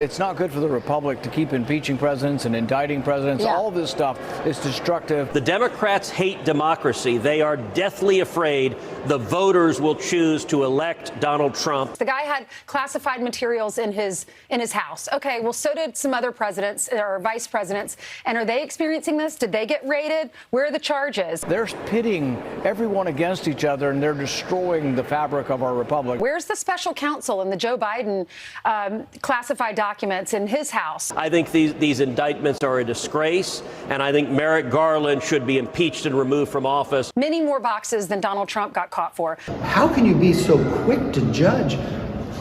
It's not good for the republic to keep impeaching presidents and indicting presidents. Yeah. All this stuff is destructive. The Democrats hate democracy. They are deathly afraid the voters will choose to elect Donald Trump. The guy had classified materials in his house. Okay, well, so did some other presidents or vice presidents. And are they experiencing this? Did they get raided? Where are the charges? They're pitting everyone against each other, and they're destroying the fabric of our republic. Where's the special counsel and the Joe Biden classified documents in his house? I think these indictments are a disgrace, and I think Merrick Garland should be impeached and removed from office. Many more boxes than Donald Trump got caught for. How can you be so quick to judge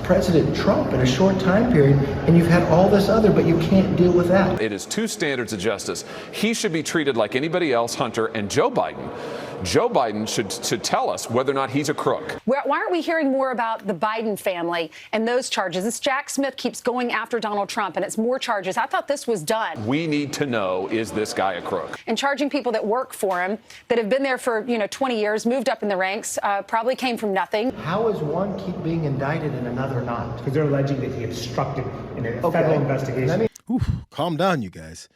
President Trump in a short time period, and you've had all this other, but you can't deal with that? It is two standards of justice. He should be treated like anybody else, Hunter, and Joe Biden should tell us whether or not he's a crook. Why aren't we hearing more about the Biden family and those charges? This Jack Smith keeps going after Donald Trump, and it's more charges. I thought this was done. We need to know, is this guy a crook? And charging people that work for him, that have been there for 20 years, moved up in the ranks, probably came from nothing. How is one keep being indicted and another not? Because they're alleging that he obstructed in a federal investigation. Calm down, you guys.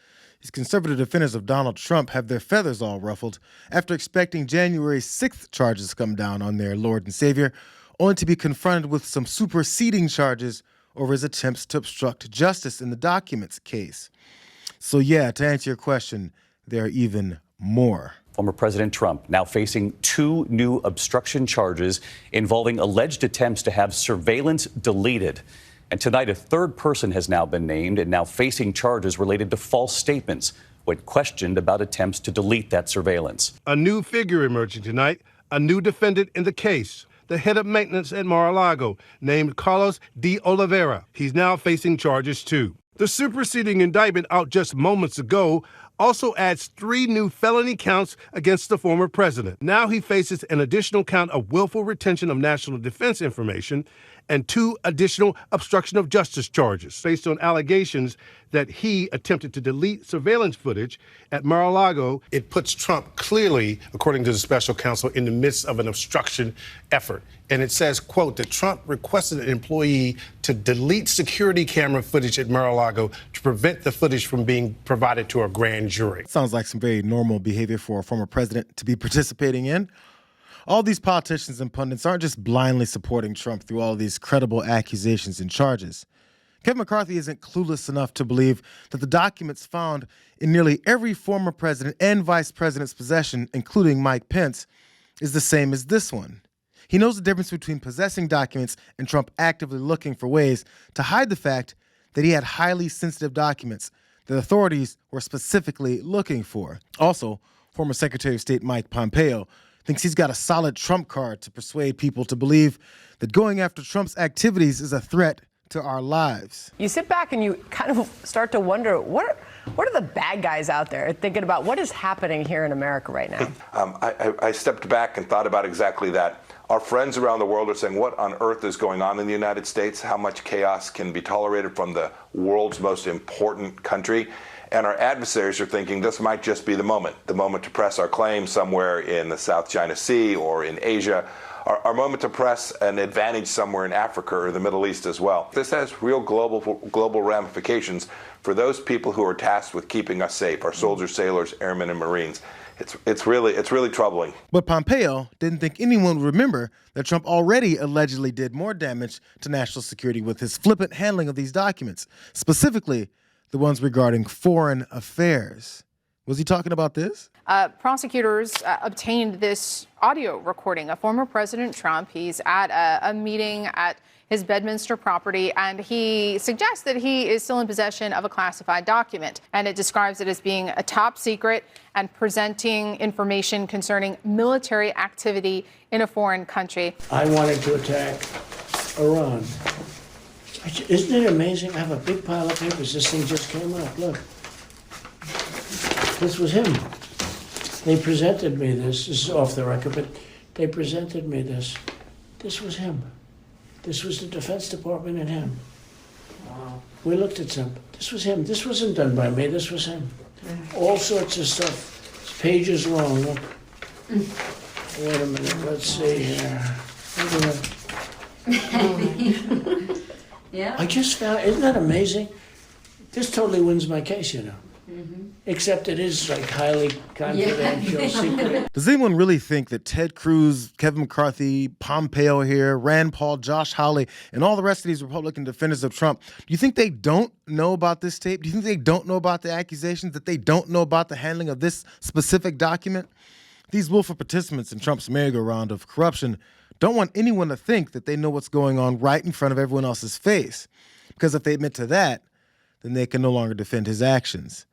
These conservative defenders of Donald Trump have their feathers all ruffled after expecting January 6th charges to come down on their Lord and Savior, only to be confronted with some superseding charges over his attempts to obstruct justice in the documents case. So yeah, to answer your question, there are even more. Former President Trump now facing 2 new obstruction charges involving alleged attempts to have surveillance deleted. And tonight, a third person has now been named and now facing charges related to false statements when questioned about attempts to delete that surveillance. A new figure emerging tonight, a new defendant in the case. The head of maintenance at Mar-a-Lago, named Carlos de Oliveira. He's now facing charges too. The superseding indictment out just moments ago also adds 3 new felony counts against the former president. Now he faces an additional count of willful retention of national defense information and 2 additional obstruction of justice charges based on allegations that he attempted to delete surveillance footage at Mar-a-Lago. It puts Trump clearly, according to the special counsel, in the midst of an obstruction effort. And it says, quote, that Trump requested an employee to delete security camera footage at Mar-a-Lago to prevent the footage from being provided to a grand jury. Sounds like some very normal behavior for a former president to be participating in. All these politicians and pundits aren't just blindly supporting Trump through all these credible accusations and charges. Kevin McCarthy isn't clueless enough to believe that the documents found in nearly every former president and vice president's possession, including Mike Pence, is the same as this one. He knows the difference between possessing documents and Trump actively looking for ways to hide the fact that he had highly sensitive documents that authorities were specifically looking for. Also, former Secretary of State Mike Pompeo thinks he's got a solid Trump card to persuade people to believe that going after Trump's activities is a threat to our lives. You sit back and you kind of start to wonder, what are the bad guys out there thinking about what is happening here in America right now? I stepped back and thought about exactly that. Our friends around the world are saying, what on earth is going on in the United States? How much chaos can be tolerated from the world's most important country? And our adversaries are thinking this might just be the moment to press our claim somewhere in the South China Sea or in Asia, our moment to press an advantage somewhere in Africa or the Middle East as well. This has real global ramifications for those people who are tasked with keeping us safe, our soldiers, sailors, airmen, and Marines. It's really troubling. But Pompeo didn't think anyone would remember that Trump already allegedly did more damage to national security with his flippant handling of these documents, specifically the ones regarding foreign affairs. Was he talking about this? Prosecutors obtained this audio recording of former President Trump. He's at a meeting at his Bedminster property, and he suggests that he is still in possession of a classified document. And it describes it as being a top secret and presenting information concerning military activity in a foreign country. I wanted to attack Iran. Isn't it amazing? I have a big pile of papers. This thing just came up. Look. This was him. They presented me this. This is off the record, but they presented me this. This was him. This was the Defense Department and him. Wow. We looked at some. This was him. This wasn't done by me. This was him. All sorts of stuff. It's pages long. Look. Wait a minute. Let's see here. Look at that. Yeah. I just found, isn't that amazing? This totally wins my case, you know. Except it is like highly confidential, secret. Does anyone really think that Ted Cruz, Kevin McCarthy, Pompeo here, Rand Paul, Josh Hawley, and all the rest of these Republican defenders of Trump, do you think they don't know about this tape? Do you think they don't know about the accusations, that they don't know about the handling of this specific document? These willful participants in Trump's merry-go-round of corruption don't want anyone to think that they know what's going on right in front of everyone else's face. Because if they admit to that, then they can no longer defend his actions.